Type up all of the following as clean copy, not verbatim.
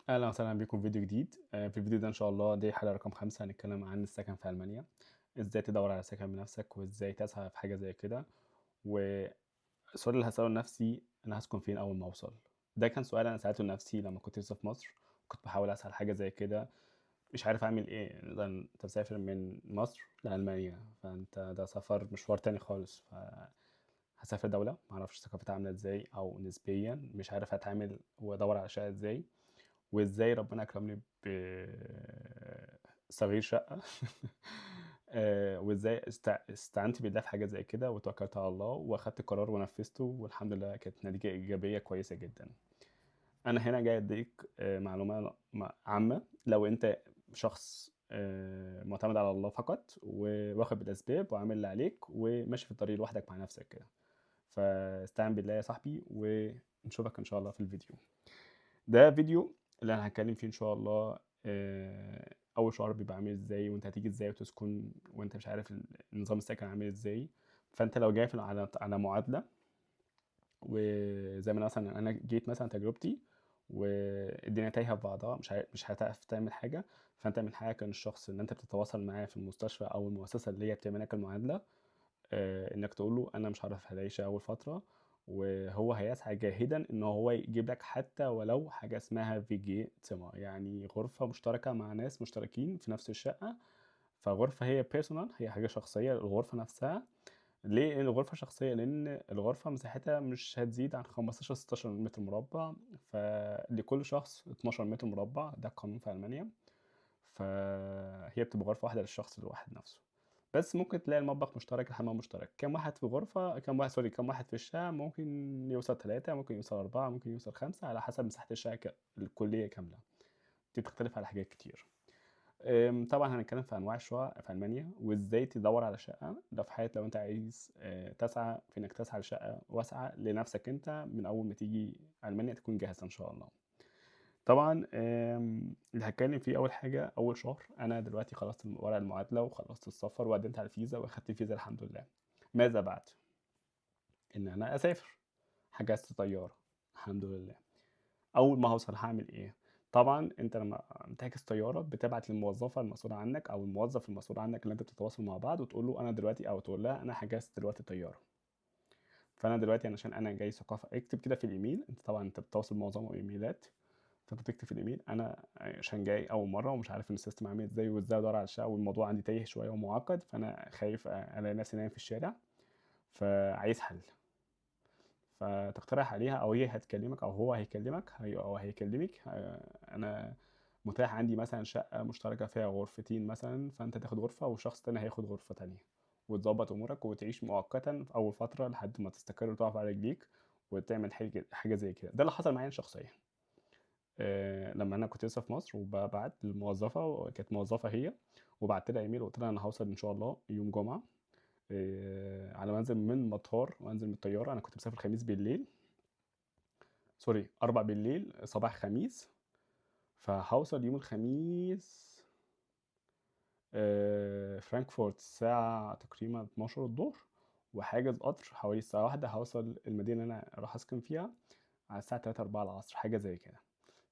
اهلا وسهلا بكم في فيديو جديد. في الفيديو ده ان شاء الله دي حلقه رقم 5 هنتكلم عن السكن في المانيا. ازاي تدور على سكن بنفسك وازاي تسعى في حاجه زي كده. والسؤال اللي هساله لنفسي انا هسكن فين اول ما اوصل. ده كان سؤال انا سالته لنفسي لما كنت لسه في مصر. كنت بحاول اسال حاجه زي كده، مش عارف اعمل ايه لان انت مسافر من مصر لالمانيا، فانت ده سفر مشوار تاني خالص. هسافر دولة معرفش ثقافتها عاملة ازاي او نسبيا مش عارف هتعامل وادور على شقة ازاي، وازاي ربنا اكرمني بصغير شقة. وازاي استعنت بالله في حاجة زي كده وتوكلت على الله واخدت قرار ونفذته، والحمد لله كانت نتيجة إيجابية كويسة جدا. أنا هنا جاي أديك معلومة عامة. لو أنت شخص معتمد على الله فقط واخد بالأسباب وعامل اللي عليك وماشي في الطريق لوحدك مع نفسك كده، فاستعن بالله يا صاحبي، ونشوفك إن شاء الله في الفيديو ده. فيديو اللي انا هتكلم فيه ان شاء الله اول شهر بيبقى عامل ازاي، وانت هتيجي ازاي وتسكن وانت مش عارف النظام السكن عامل ازاي. فانت لو جاي على معادله، وزي ما مثلا انا جيت مثلا تجربتي والدنيا تايهه في بعضها، مش هتعرف تعمل حاجه. فانت من حقك ان الشخص اللي انت بتتواصل معاه في المستشفى او المؤسسه اللي هي بتعمل لك المعادله، انك تقول له انا مش هعرف هلاقي اول فتره، وهو هيسعى جاهدا ان هو يجيب لك حتى ولو حاجه اسمها فيجي تيما، يعني غرفه مشتركه مع ناس مشتركين في نفس الشقه. فغرفه هي بيرسونال، هي حاجه شخصيه للغرفه نفسها. ليه الغرفه شخصيه؟ لان الغرفه مساحتها مش هتزيد عن 15 16 متر مربع، فلكل شخص 12 متر مربع، ده القانون في المانيا. فهي بتبقى غرفة واحدة للشخص الواحد نفسه. بس ممكن تلاقي المطبخ مشترك، الحمام مشترك. كم واحد في غرفة، كم واحد في الشقة؟ ممكن يوصل 3، ممكن يوصل 4، ممكن يوصل 5، على حسب مساحة الشقة الكلية كاملة. دي بتختلف على حاجات كتير. طبعا هنتكلم في انواع الشقق في المانيا وازاي تدور على شقه. ده في حاله لو انت عايز تسعى في انك تسعى لشقه واسعه لنفسك انت من اول ما تيجي المانيا تكون جاهز ان شاء الله. طبعا اللي هتكلم فيه اول حاجه اول شهر. انا دلوقتي خلصت ورق المعادله وخلصت السفر وقدمت على الفيزا واخدت الفيزا الحمد لله. ماذا بعد؟ ان انا اسافر. حجزت طياره الحمد لله. اول ما هوصل هعمل ايه؟ طبعا انت لما بتحجز طياره بتبعت للموظفه المسؤوله عنك او الموظف المسؤول عنك اللي انت بتتواصل مع بعض، وتقول له انا دلوقتي، او تقول لها انا حجزت دلوقتي طياره. فانا دلوقتي عشان انا جاي ثقافه، اكتب كده في الايميل. انت طبعا انت بتتواصل معظمهم ايميلات، فانت بتكتب في الايميل انا عشان جاي اول مره ومش عارف ان السيستم عامل ازاي وازاي ادور على الشقه، والموضوع عندي تايه شويه ومعقد، فانا خايف الاقي نفسي نايم في الشارع، فعايز حل. فتقترح عليها، او هي هتكلمك او هو هيكلمك، او هيكلمك. انا متاح عندي مثلا شقه مشتركه فيها غرفتين مثلا، فانت تاخد غرفه وشخص تاني هياخد غرفه تانية، وتظبط امورك وتعيش مؤقتا في اول فتره لحد ما تستقر وتقف على رجليك وتعمل حاجه زي كده. ده اللي حصل معايا شخصيا. لما انا كنت لسه في مصر، وببعت للموظفه وكانت موظفه هي، وبعت لها ايميل وقلت لها انا هوصل ان شاء الله يوم جمعه. على ما انزل من المطار وانزل من الطياره، انا كنت مسافر خميس بالليل، سوري 4 بالليل صباح خميس. فهوصل يوم الخميس فرانكفورت الساعة تقريبا 12 الظهر، وحاجز قطر حوالي الساعة 1 هوصل المدينة اللي أنا راح أسكن فيها على الساعة 3 4 العصر، حاجة زي كده.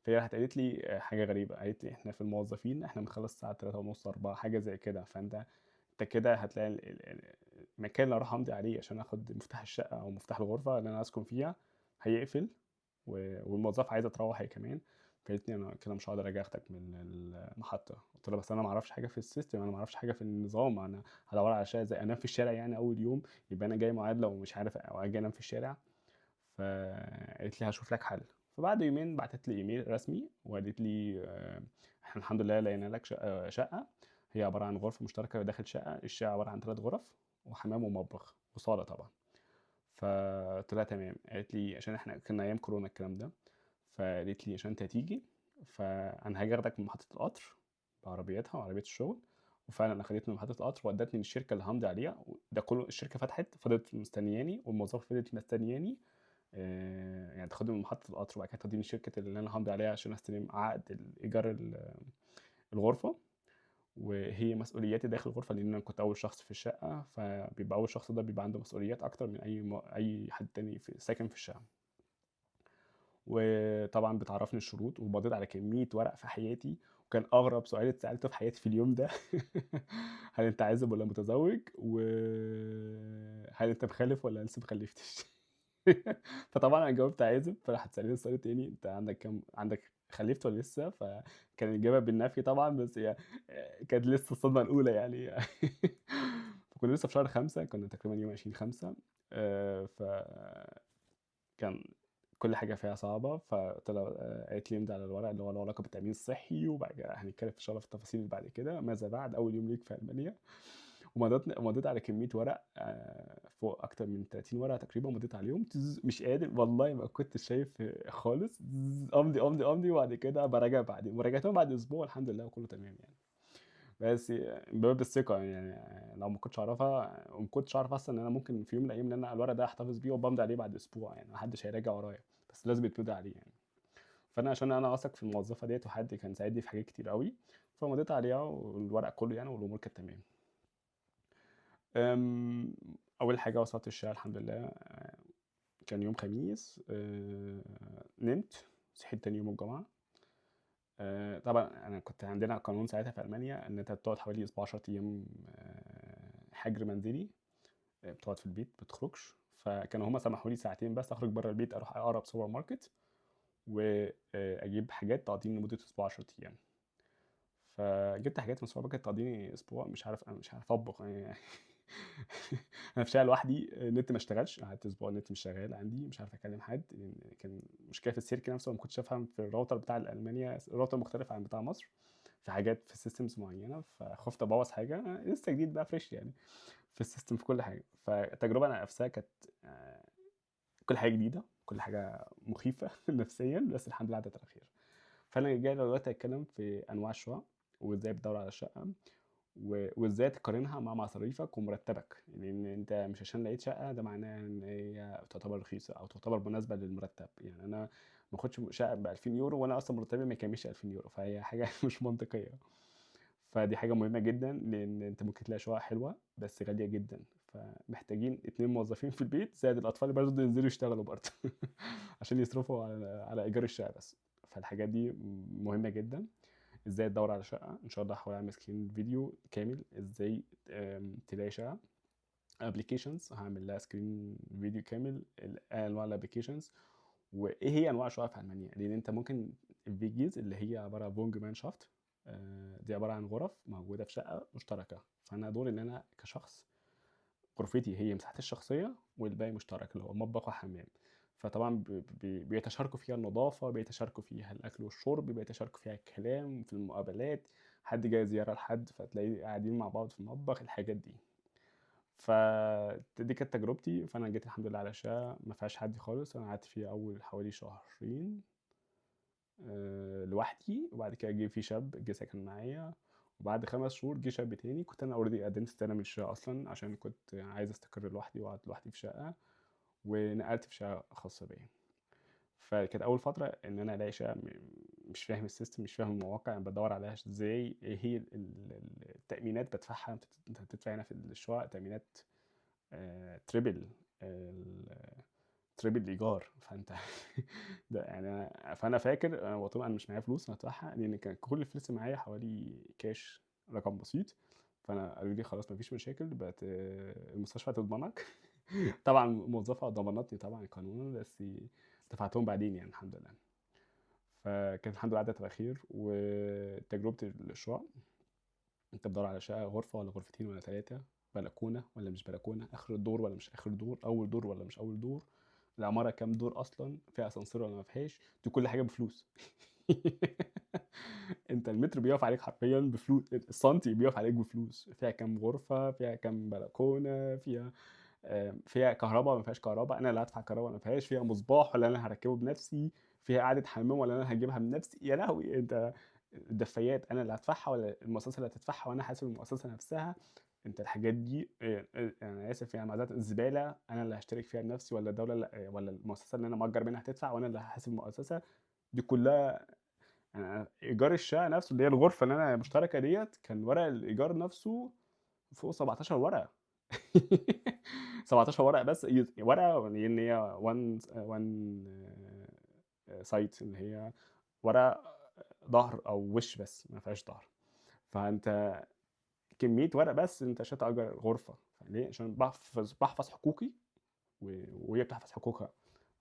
فهي راحت قالت لي حاجة غريبة، قالت لي احنا في الموظفين احنا بنخلص الساعة 3 ونص 4، حاجة زي كده. فانت كده هتلاقي المكان اللي اروح امضي عليه عشان اخد مفتاح الشقة او مفتاح الغرفة اللي انا اسكن فيها هيقفل، والموظفة عايزة تروح هي كمان. فقالت لي انا كده مش هقدر اجي اخدك من المحطة. قلت لها بس انا ما اعرفش حاجة في السيستم، انا ما اعرفش حاجة في النظام، انا هدور على شقة زي انام في الشارع يعني اول يوم؟ يبقى انا جاي معادلة ومش عارف او اجي انام في الشارع. فقالت لي هشوف لك حل. فبعد يومين بعتت لي ايميل رسمي وقالت لي احنا الحمد لله لقينا لك شقه. هي عباره عن غرفه مشتركه داخل شقه، الشقه عباره عن 3 غرف وحمام ومطبخ وصاله طبعا. فقلت لها تمام. قالت لي عشان احنا كنا ايام كورونا الكلام ده، فقالت لي عشان انت هتيجي فانا هاجي اخدك من محطه القطر بعربيتها وعربيه الشغل. وفعلا اخدتني من محطه القطر ودتني للشركه اللي همضي عليها. ده كله الشركه فتحت فضلت مستنياني والموظفه فضلت مستنياني. يعني تاخدني من محطة القطر وبعد كده توديني الشركة اللي أنا همضي عليها عشان أستلم عقد إيجار الغرفة. وهي مسؤولياتي داخل الغرفة لأن أنا كنت أول شخص في الشقة، فبيبقى أول شخص ده بيبقى عنده مسؤوليات أكتر من أي حد تاني ساكن في الشقة. وطبعًا بتعرّفني الشروط، ومضيت على كمية ورق في حياتي، وكان أغرب سؤال اتسألته في حياتي في اليوم ده هل أنت عازب والّا متزوج؟ وهل أنت مخلّف والّا لسه ما خلّفتش؟ فطبعًا أنا جاوبت عازب، فراحت سألاني السؤال التاني أنت عندك خلّفت والّا لسه؟ فكان الإجابة بالنفي طبعًا، بس هي كانت لسه الصدمة الأولى يعني فكنا لسه في شهر 5 كنا تقريبًا يوم 20/5 فكان كل حاجة فيها صعبة، فقُلت لها قالت لي امضي على الورق اللي هو له علاقة بالتأمين الصحي، وبعد كده هنتكلم إن شاء الله في التفاصيل اللي بعد كده، ماذا بعد أول يوم ليك في ألمانيا، ومضيت على كمية ورق فوق أكتر من 30 ورقة تقريبًا مضيت عليهم مش قادر والله ما كنتش شايف خالص أمضي، أمضي، أمضي وبعد كده باراجع بعدين، وراجعتهم بعد أسبوع الحمد لله وكله تمام يعني. بس من باب الثقة يعني لو ما كنتش أعرفها وما كنتش أعرف أصلًا إن أنا ممكن في يوم من الأيام إن أنا الورق ده أحتفظ بيه وبامضي عليه بعد أسبوع، يعني ما حدش هيراجع ورايا، بس لازم يتمضي عليه يعني. فأنا عشان أنا واثق في الموظفة ديّة وحد كان ساعدني في حاجات كتير أوي، فمضيت عليها والورق كله يعني والأمور كانت تمام. آمم، أول حاجة وصلت الشقة الحمد لله كان يوم خميس نمت، صحيت تاني يوم الجمعة. طبعًا أنا كنت عندنا قانون ساعتها في ألمانيا إن أنت بتقعد حوالي أسبوع 10 أيام حجر منزلي، بتقعد في البيت ما بتخرجش، فكانوا هُم سمحوا لي ساعتين بس أخرج برّه البيت أروح أقرب سوبر ماركت أجيب حاجات تقضيني لمدة أسبوع 10 أيام. فجِبت حاجات من السوبر ماركت تقضيني أسبوع مش عارف أطبخ يعني أنا في شقة لوحدي، النت ما اشتغلش، قعدت أسبوع النت مش شغال عندي، مش عارف أكلم حد، لإن كان مشكلة في السلك نفسه وما كنتش أفهم في الراوتر بتاع الألمانيا الراوتر مختلف عن بتاع مصر، في حاجات في systems معينة، فخُفت أبوّظ حاجة، لسه جديد بقى fresh يعني في الsystem في كل حاجة، فالتجربة نفسها كانت آآ كل حاجة جديدة، كل حاجة مخيفة نفسيًا، بس الحمد لله عدّت على خير. فأنا جاي دلوقتي أتكلم في أنواع الشقق، وإزاي بتدوّر على الشقة، وإزاي تقارنها مع مصاريفك ومرتبك، لإن أنت مش عشان لقيت شقة ده معناه إن هي تعتبر رخيصة أو تعتبر مناسبة للمرتب، يعني أنا ما آخدش شقة ب2000€ وأنا أصلًا مرتبي ما يكمّلش 2000€، فهي حاجة مش منطقية. فدي حاجة مهمة جدًا، لإن أنت ممكن تلاقي شقق حلوة بس غالية جدًا، فمحتاجين 2 موظفين في البيت زائد الأطفال برضه ينزلوا يشتغلوا برضه عشان يصرفوا على إيجار الشقة بس، فالحاجات دي مهمة جدًا. إزاي تدوّر على شقة، إن شاء الله هاحاول أعمل screen فيديو كامل إزاي تلاقي شقة، applications هاعمل لها screen فيديو كامل أنواع الapplications وإيه هي أنواع الشقق في ألمانيا، لإن أنت ممكن الVGs اللي هي عبارة عن Wohngemeinschaft دي عبارة عن غرف موجودة في شقة مشتركة، فأنا دوري إن أنا كشخص غرفتي هي مساحتي الشخصية والباقي مشترك اللي هو مطبخ وحمام، فطبعًا بيتشاركوا فيها النضافة، بيتشاركوا فيها الأكل والشرب، بيتشاركوا فيها الكلام، في المقابلات، حد جاي زيارة لحد فتلاقيه قاعدين مع بعض في المطبخ، الحاجات دي. دي كانت تجربتي، فأنا جيت الحمد لله على شقة ما فيهاش حد خالص، أنا قعدت فيها أول حوالي شهرين لوحدي، وبعد كده جه في شاب جه سكن معايا، وبعد 5 شهور جه شاب تاني، كنت أنا already قدمت استقالة من الشقة أصلًا، عشان كنت عايز أستقر لوحدي وأقعد لوحدي في شقة، ونقلت في شقة خاصة بيّا. فكانت أول فترة إن أنا ألاقي شقة مش فاهم الsystem مش فاهم المواقع، بادوّر عليها إزاي، إيه هي التأمينات بادفعها، أنت هتدفع هنا في الشقق تأمينات triple ال triple الإيجار، فأنت ده يعني فأنا فاكر أنا قُلت لهم أنا مش معايا فلوس هادفعها، لإن كان كل الفلوس اللي معايا حوالي كاش رقم بسيط، فأنا قالوا لي: "خلاص ما فيش مشاكل المستشفى هتضمنك." طبعًا موظفة ضمنتني طبعًا قانونًا، بس دفعتهم بعدين يعني الحمد لله. فكانت الحمد لله عدّت على خير، وتجربة الشقق أنت بتدوّر على شقة غرفة والّا غرفتين والّا 3، بلكونة والّا مش بلكونة، آخر الدور والّا مش آخر الدور، أول دور والّا مش أول دور، العمارة كام دور أصلًا، فيها أسانسير والّا ما فيهاش، دي كل حاجة بفلوس. أنت المتر بيقف عليك حرفيًا السنتي بيقف عليك بفلوس، فيها كام غرفة، فيها كام بلكونة، فيها كهربا والّا ما فيهاش كهربا، أنا اللي هادفع كهربا والّا ما فيهاش، فيها مصباح والّا أنا هاركّبه بنفسي، فيها قعدة حمام والّا أنا هاجيبها بنفسي، يا لهوي! أنت الدفايات أنا اللي هادفعها والّا المؤسسة اللي هتدفعها وأنا حاسب المؤسسة نفسها، أنت الحاجات دي أنا آسف يعني معذرةً الزبالة أنا اللي هاشترك فيها بنفسي والّا الدولة والّا المؤسسة اللي أنا مأجّر منها هتدفع وأنا اللي هاحاسب المؤسسة، دي كلها إيجار الشقة نفسه اللي هي الغرفة اللي أنا مشتركة ديّة، كان ورق الإيجار نفسه فوق 17 ورقة. 17 ورقة بس ورقة لإن هي one سايت اللي هي ورقة ضهر أو وش بس ما فيهاش ضهر، فأنت كمية ورق بس أنت عشان تأجر غرفة، ليه؟ عشان باحفظ حقوقي وهي بتحفظ حقوقها،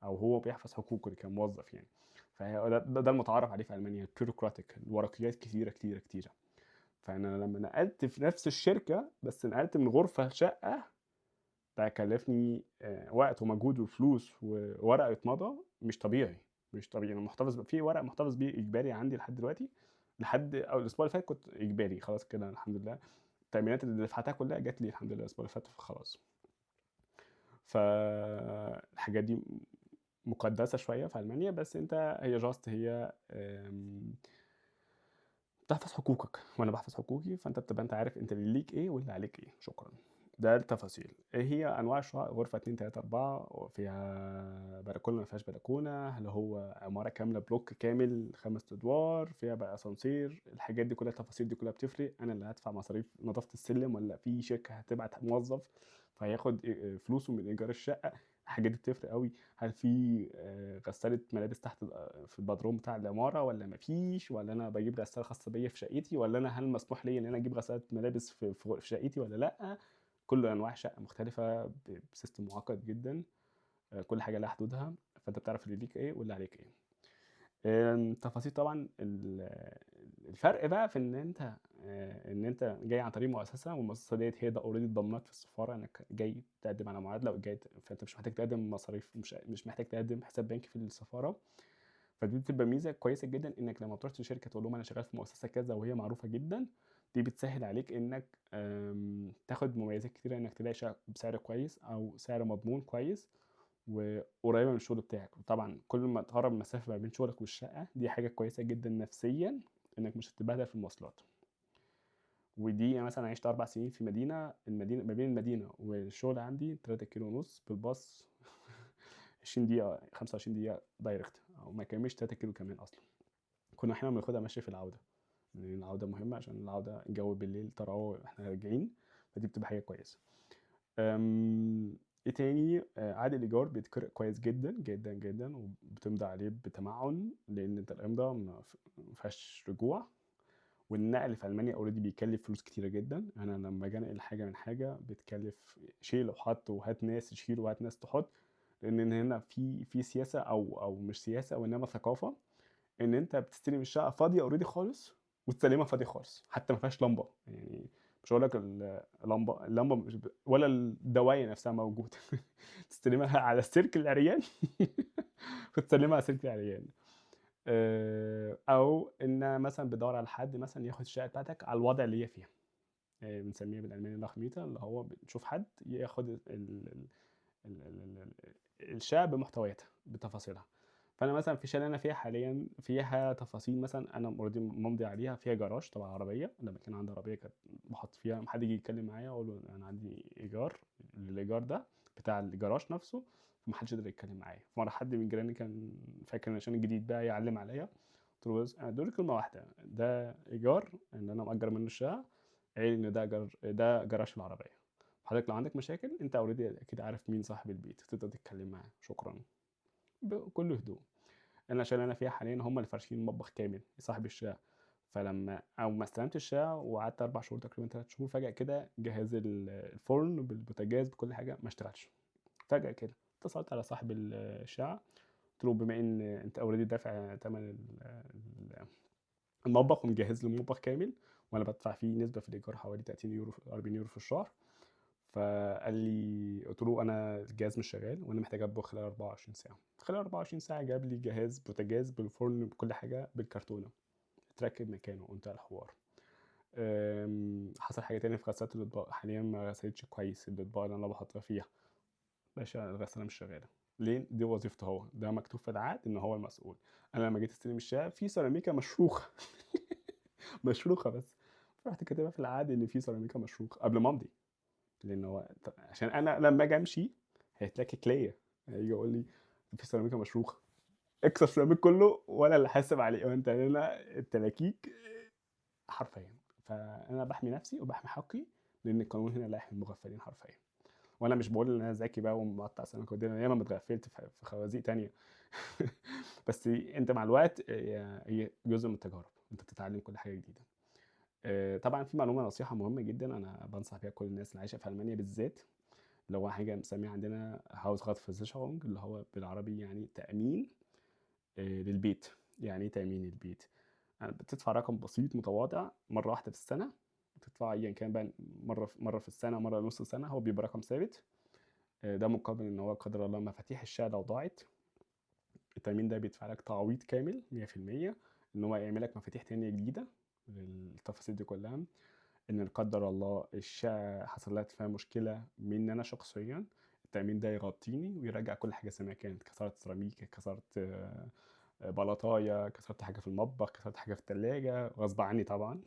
أو هو بيحفظ حقوقه كموظف يعني. فهي ده المتعارف عليه في ألمانيا bureaucratic، الورقيات كتيرة كتيرة كتيرة. فأنا لما نقلت في نفس الشركة بس نقلت من غرفة لشقة، ده كلفني وقت ومجهود وفلوس وورق يتمضى مش طبيعي. مش طبيعي. انا محتفظ في ورق محتفظ بيه اجباري عندي لحد دلوقتي، لحد او الاسبوع اللي فات كنت اجباري خلاص كده الحمد لله. التأمينات اللي دفعتها كلها جات لي الحمد لله الاسبوع اللي فات خلاص. فالحاجات دي مقدسة شوية في ألمانيا، بس انت هي جاست هي بتحفظ حقوقك وانا بحفظ حقوقي، فانت بتبقى انت عارف انت اللي ليك ايه واللي عليك ايه. شكرا. ده التفاصيل. ايه هي انواع الشقق؟ غرفه 2 3 4 فيها بلكونه ما فيهاش بلكونه، هل هو عماره كامله بلوك كامل 5 ادوار فيها بقى اسانسير؟ الحاجات دي كلها التفاصيل دي كلها بتفرق. انا اللي هدفع مصاريف نظافه السلم ولا في شركه هتبعت موظف فهياخد فلوسه من ايجار الشقه؟ الحاجات دي بتفرق قوي. هل في غسالة ملابس تحت في البدروم بتاع العمارة ولا مفيش؟ ولا أنا بجيب غسالة خاصة بيا في شقتي؟ ولا أنا هل مسموح لي إن أنا أجيب غسالة ملابس في شقتي ولا لأ؟ كل أنواع شقة مختلفة بسيستم معقد جدا. كل حاجة لها حدودها، فأنت بتعرف اللي ليك إيه واللي عليك إيه. تفاصيل طبعا الفرق بقى في ان انت جاي عن طريق مؤسسه، والمؤسسه ديت هي ده اوريدي اتضمنت في السفاره انك جاي تقدم على معادله وجاي فانت مش محتاج تقدم مصاريف، مش محتاج تقدم حساب بنكي في السفاره. فدي بتبقى ميزه كويسه جدا انك لما بتروح لشركه تقول لهم انا شغال في مؤسسه كذا وهي معروفه جدا، دي بتسهل عليك انك تاخد مميزات كتيره، انك تلاقي شقه بسعر كويس او سعر مضمون كويس وقريبه من الشغل بتاعك. وطبعا كل ما تقرب المسافه ما بين شغلك والشقه دي حاجه كويسه جدا نفسيا، انك مش هتتبهدل في المواصلات. ودي يعني مثلا عشت 4 سنين في المدينه ما بين المدينه والشغل عندي 3 كيلو ونص بالباص 20 دقيقه 25 دقيقه دايركت، او ما كملش 3 كيلو كمان اصلا. كنا احيانا بناخدها ماشي في العوده، لان العوده مهمه عشان العوده الجو بالليل طراوه احنا راجعين، فدي بتبقى حاجه كويسه. ايه تاني؟ عقد الايجار بيتقرأ كويس جدا جدا جدا، وبتمضي عليه بتمعن، لان انت الامضاء ما فيهاش رجوع. والنقل في المانيا اوريدي بيكلف فلوس كتيره جدا. انا لما اجي انقل حاجه من حاجه بتكلف شيل وحط وهات ناس تشيل وهات ناس تحط، لان هنا في سياسه او مش سياسه وانما ثقافه، ان انت بتستلم الشقه فاضيه اوريدي خالص وتسلمها فاضيه خالص، حتى ما فيهاش لمبه يعني. مش هقول لك اللمبه مش ولا الدوايه نفسها موجوده تستلمها على السلك العريان وتسلمها على السلك العريان. او ان مثلا بدور على حد مثلا ياخد الشقه بتاعتك على الوضع اللي هي فيها. بنسميه بالالماني لاخميتا، اللي هو بنشوف حد ياخد الشقه بمحتوياتها بتفاصيلها. فانا مثلا في الشقه اللي انا فيها حاليا فيها تفاصيل، مثلا انا اوريدي ممضي عليها، فيها جراج طبعا عربيه، لما كان عندي عربيه كانت بحط فيها، حد يجي يتكلم معايا اقول له انا عندي ايجار، الايجار ده بتاع الجراج نفسه، فمحدش يقدر يتكلم معايا. في مره حد من جيراني كان فاكر عشان الجديد بقى يعلم عليا، قلت له بس انا دول كلمه واحده، ده ايجار ان انا مأجر منه الشقه، عيل ان ده جراج العربيه. حضرتك لو عندك مشاكل انت اوريدي اكيد عارف مين صاحب البيت، تقدر تتكلم معاه. شكرا. بكل هدوء. انا عشان انا فيها حاليا هم اللي فارشين المطبخ كامل صاحب الشقه، فلما او ما استلمت الشقه وقعدت 4 شهور تقريبا 3 شهور، فجاه كده جهاز الفرن بالبوتاجاز بكل حاجه ما اشتغلش. فجاه كده اتصلت على صاحب الشقه، قلت له بما ان انت اوريدي دافع ثمن المطبخ ومجهز لي المطبخ كامل، وانا بدفع فيه نسبه في الايجار حوالي 30 يورو 40 يورو في الشهر، فقال لي، قلت له انا الجهاز مش شغال وانا محتاج اطبخ خلال 24 ساعه. خلال 24 ساعه جاب لي جهاز بوتاجاز بالفرن بكل حاجه بالكرتونه اتركب مكانه وانتهى الحوار. حصل حاجه تانية في غسالة الاطباق، حاليا ما غسلتش كويس الاطباق اللي انا بحطها فيها، باشا الغساله مش شغاله. ليه؟ دي وظيفته هو، ده مكتوب في العقد ان هو المسؤول. انا لما جيت استلم الشقه في سيراميكا مشروخه مشروخه بس، رحت كاتبها في العقد ان في سيراميكا مشروخه قبل ما امضي، لان هو عشان انا لما اجي امشي هيتلكك ليا، هيجي يقول لي في سيراميكا مشروخه، اكسر السيراميك كله ولا اللي حاسب عليه، وانت هنا التلاكيك حرفيا. فانا بحمي نفسي وبحمي حقي، لان القانون هنا لا يحمي المغفلين حرفيا. وانا مش بقول ان انا ذكي بقى ومقطع سمكه ودينا، انا ياما اتغفلت في خوازيق تانية. بس أنت مع الوقت هي جزء من التجارب، أنت بتتعلم كل حاجة جديدة. طبعًا في معلومة نصيحة مهمة جدًا أنا بانصح بيها كل الناس اللي عايشة في ألمانيا بالذات، اللي هو حاجة بنسميها عندنا Hausratversicherung اللي هو بالعربي يعني تأمين للبيت. يعني إيه تأمين البيت؟ بتدفع رقم بسيط متواضع مرة واحدة في السنة، بتدفع أيًا كان بقى مرة في السنة، مرة نُص سنة، هو بيبقى رقم ثابت. ده مقابل إن هو لا قدر الله مفاتيح الشقة لو ضاعت، التأمين ده بيدفع لك تعويض كامل 100%، إن هو يعمل لك مفاتيح تانية جديدة للتفاصيل دي كلها. إن لا قدر الله الشقة حصل لها فيها مشكلة مني أنا شخصيًا، التأمين ده يغطيني ويرجّع كل حاجة زي ما كانت، كسرت سيراميك، كسرت بلاطاية، كسرت حاجة في المطبخ، كسرت حاجة في التلاجة غصب عني طبعًا.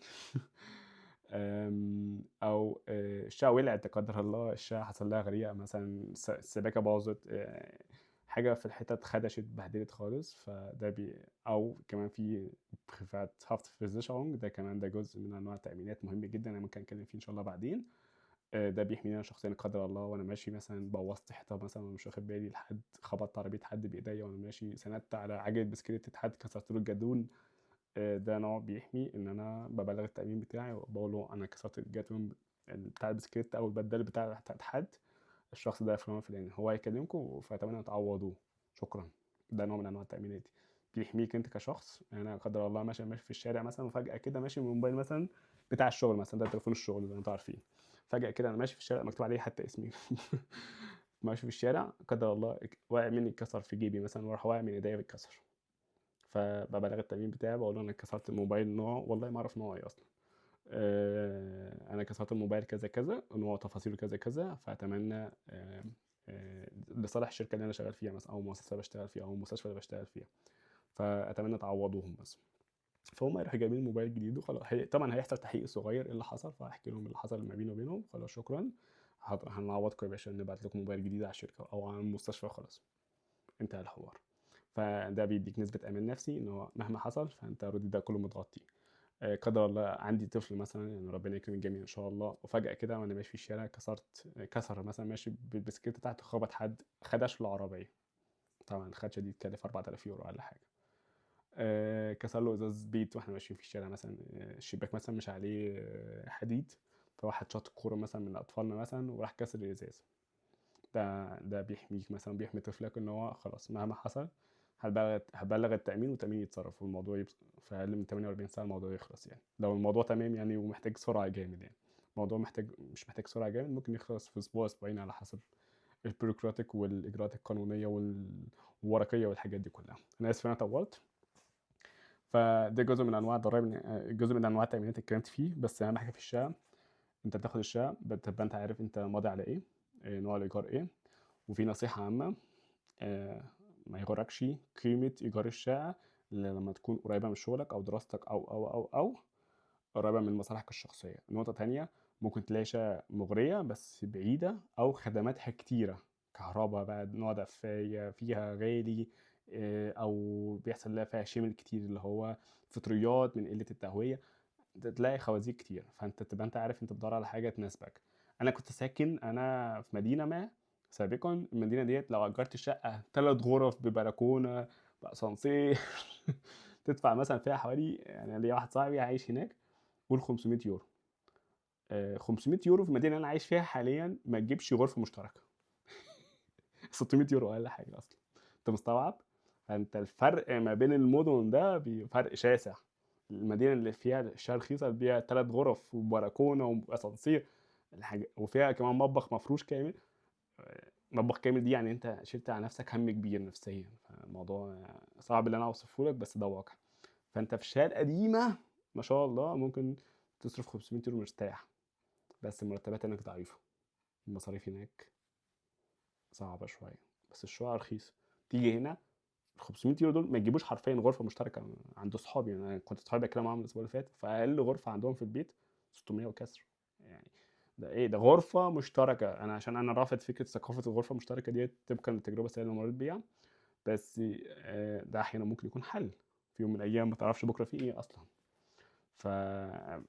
أو الشقة ولعت لا قدر الله، الشقة حصل لها غريقة مثلًا، السباكة باظت، حاجة في الحيطة اتخدشت اتبهدلت خالص، فده أو كمان في Privathaftversicherung ده كمان ده جزء من أنواع التأمينات مهم جدًا، أنا ممكن أتكلم فيه إن شاء الله بعدين. ده بيحميني أنا شخصيًا لا قدر الله وأنا ماشي مثلًا بوّظت حيطة مثلًا وأنا مش واخد بالي، خبطت عربية حد بإيديّا وأنا ماشي، سندت على عجلة بسكليتة حد كسرت له الجادون. ده نوع بيحمي إن أنا بابلّغ التأمين بتاعي وباقول له أنا كسرت الجاتون بتاع البسكليتة أو البدال بتاعة حد، الشخص ده فلان فلاني، هو هيكلمكم فأتمنى تعوّضوه، شكرًا. ده نوع من أنواع التأمينات دي، بيحميك أنت كشخص. يعني أنا لا قدر الله ماشي في الشارع مثلًا وفجأة كده ماشي بالموبايل مثلًا بتاع الشغل مثلًا، ده تليفون الشغل زي ما أنتم عارفين، فجأة كده أنا ماشي في الشارع مكتوب عليه حتى اسمي. ماشي في الشارع لا قدر الله واقع مني اتكسر في جيبي مثلًا وراح واقع من إيديّا بيتكسر. فبابلغ التأمين بتاعي باقول له أنا كسرت الموبايل نوعه والله ما أعرف نوعه إيه أصلًا. أنا كسرت الموبايل كذا، كذا، نوعه تفاصيله كذا، كذا، فأتمنى لصالح الشركة اللي أنا شغال فيها مثلًا أو المؤسسة اللي باشتغل فيها أو المستشفى اللي باشتغل فيها، فأتمنى تعوّضوهم بس. فهُم يروحوا جايبين لي موبايل جديد طبعًا هيحصل تحقيق صغير إيه اللي حصل، فهاحكي لهم اللي حصل ما بيني وبينهم، خلاص شكرًا، هنعوّضكم يا باشا نبعت لكم موبايل جديد على الشركة أو على المستشفى وخلاص، انتهى الحوار. فده بيدّيك نسبة أمان نفسي إن هو مهما حصل فأنت already ده كله متغطي. قدر الله عندي طفل مثلًا يعني ربنا يكرم الجميع إن شاء الله، وفجأة كده وأنا ماشي في الشارع كسر مثلًا ماشي بالبسكليتة بتاعته خبط حد، خدش له العربية، طبعًا الخدشة دي تكلف 4000€ والّا حاجة. كسر له إزاز بيت وإحنا ماشيين في الشارع مثلًا، الشباك مثلًا مش عليه حديد، فواحد شاط كورة مثلًا من أطفالنا مثلًا وراح كاسر الإزاز. ده بيحميك مثلًا، بيحمي طفلك إن هو خلاص مهما حصل هتبلّغ التأمين والتأمين يتصرّف والموضوع في أقل من 48 ساعة الموضوع يخلص يعني، لو الموضوع تمام يعني ومحتاج سرعة جامد يعني. الموضوع مش محتاج سرعة جامد، ممكن يخلص في أسبوع، أسبوعين على حسب الbureaucratic والإجراءات القانونية والورقية والحاجات دي كلّها. أنا آسف إن أنا طوّلت، فده جزء من أنواع الضرايب جزء من أنواع التأمينات اللي اتكلمت فيه، بس أهم حاجة في الشقة أنت بتاخد الشقة بتبقى أنت عارف أنت ماضي على إيه، نوع الإيجار إيه، وفي نصيحة عامة آآ ما يغركش قيمة إيجار الشقة إلا لمّا تكون قريبة من شغلك أو دراستك أو قريبة من مصالحك الشخصية. نقطة تانية، ممكن تلاقي شقة مغرية بس بعيدة أو خدماتها كتيرة، كهربا بقى، نوع دفاية، فيها غالي، أو بيحصل لها فيها شِمِل كتير اللي هو فطريات من قلة التهوية، تلاقي خوازيق كتير، فأنت تبقى أنت عارف أنت بتدوّر على حاجة تناسبك. أنا كنت ساكن في مدينة ما سابقًا، المدينة ديّة لو أجرت شقة 3 غرف ببلكونة بأسانسير تدفع مثلًا فيها حوالي، يعني أنا ليّا واحد صاحبي عايش هناك قُل 500€. 500€ في المدينة اللي أنا عايش فيها حاليًا ما تجيبش غرفة مشتركة. 600€ أقل حاجة أصلًا، أنت مستوعب؟ فأنت الفرق ما بين المدن ده فرق شاسع. المدينة اللي فيها الشقة رخيصة اللي فيها 3 غرف وبلكونة وأسانسير وفيها كمان مطبخ مفروش كامل. مطبخ كامل دي يعني أنت شِلت على نفسك هَم كبير نفسيًا، فالموضوع صعب إن أنا أوصفه لك بس ده واقع. فأنت في الشقة القديمة ما شاء الله ممكن تصرف 500€ مرتاح، بس المرتبات هناك ضعيفة، المصاريف هناك صعبة شوية، بس الشقق رخيصة. تيجي هنا ال500€ دول ما يجيبوش حرفيًا غرفة مشتركة. عند صحابي يعني أنا كنت صحابي باتكلم معاهم الأسبوع اللي فات، فأقل غرفة عندهم في البيت 600 وكسر. يعني ده إيه ده غرفة مشتركة. عشان أنا رافض فكرة ثقافة الغرفة المشتركة ديّة طبقًا للتجربة السيئة اللي مريت بيها، بس ده أحيانًا ممكن يكون حل في يوم من الأيام، ما تعرفش بكرة في إيه أصلًا. ف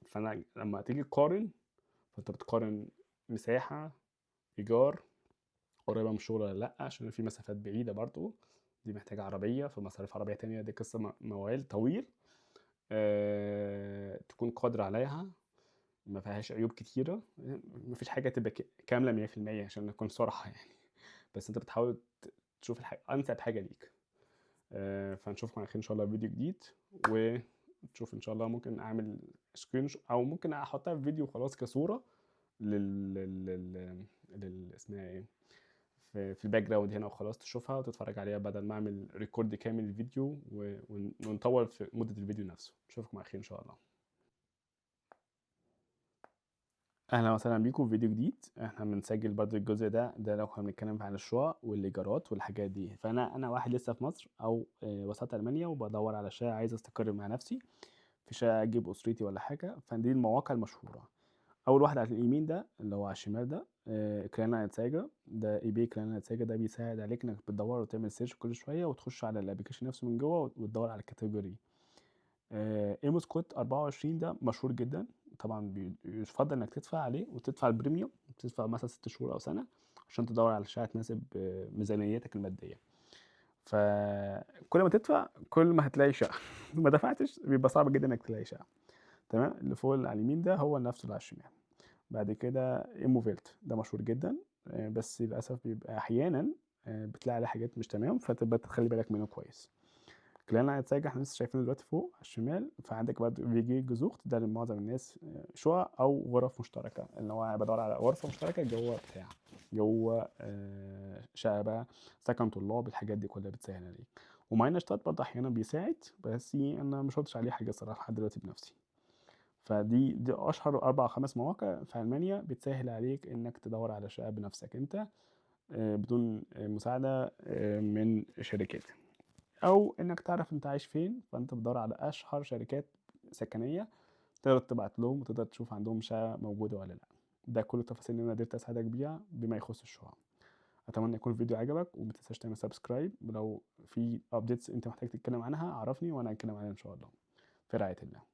فأنا لمّا تيجي تقارن، فأنت بتقارن مساحة، إيجار، قريبة من الشغل والّا لأ، عشان في مسافات بعيدة برضه، دي محتاجة عربية، فمصاريف عربية تانية دي قصة موال طويل. تكون قادر عليها، ما فيهاش عيوب كتيرة، ما فيش حاجة تبقى كاملة 100% عشان نكون صراحة يعني. بس انت بتحاول تشوف انسب حاجة ليك. فنشوفكم على خير ان شاء الله في فيديو جديد، وتشوف ان شاء الله ممكن اعمل او ممكن احطها في فيديو خلاص كصورة اسمها ايه، في الباك جراوند هنا وخلاص، تشوفها وتتفرج عليها بدل ما اعمل ريكورد كامل الفيديو ونطول في مدة الفيديو نفسه. نشوفكم على خير ان شاء الله. اهلا وسهلا بيكم في فيديو جديد. احنا بنسجل برضو الجزء ده لو كنا بنتكلم عن الشقق والايجارات والحاجات دي. فانا واحد لسه في مصر او وسط المانيا، وبدور على شقه، عايز استقر مع نفسي في شقه اجيب اسرتي ولا حاجه. فدي المواقع المشهوره. اول واحد على اليمين ده اللي هو على الشمال ده كلانا انسايجا، ده اي بي كلانا انسايجا. ده بيساعد عليك انك بتدور وتعمل سيرش كل شويه وتخش على الابلكيشن نفسه من جوه وتدور على الكاتيجوري. ايموس كود 24 ده مشهور جدا. طبعا يفضل انك تدفع عليه وتدفع البريميوم، تدفع مثلا 6 شهور او سنه عشان تدور على شقه تناسب ميزانيتك الماديه. فكل ما تدفع كل ما هتلاقي شقه ما دفعتش بيبقى صعب جدا انك تلاقي شقه. تمام. اللي فوق على اليمين ده هو نفسه اللي على الشمال. بعد كده ايموفيلت ده مشهور جدا، بس للاسف بيبقى احيانا بتلاقي عليه حاجات مش تمام، فتبقى تخلي بالك منه كويس. كلنا هنتسجل، احنا لسه شايفينه دلوقتي فوق على الشمال. فعندك برضه فيجي جزوخت، ده لمعظم الناس شقق او غرف مشتركه، اللي هو بدور على غرفه مشتركه جوه شقه بقى، سكن طلاب، الحاجات دي كلها بتسهل عليك. وماينشتات برضه احيانا بيساعد، بس انا مش قلتش عليه حاجه صراحه لحد دلوقتي بنفسي. دي اشهر 4 أو 5 مواقع في المانيا بتسهل عليك انك تدور على شقه بنفسك انت بدون مساعده من شركات، او انك تعرف انت عايش فين. فانت بتدور على اشهر شركات سكنيه، تقدر تبعت لهم وتقدر تشوف عندهم شقه موجوده ولا لا. ده كل التفاصيل اللي انا قدرت اساعدك بيها بما يخص الشقق. اتمنى يكون الفيديو عجبك، وما تنساش تعمل سبسكرايب. ولو في ابديتس انت محتاج تتكلم عنها عرفني وانا هتكلم عنها ان شاء الله. في رعايه الله.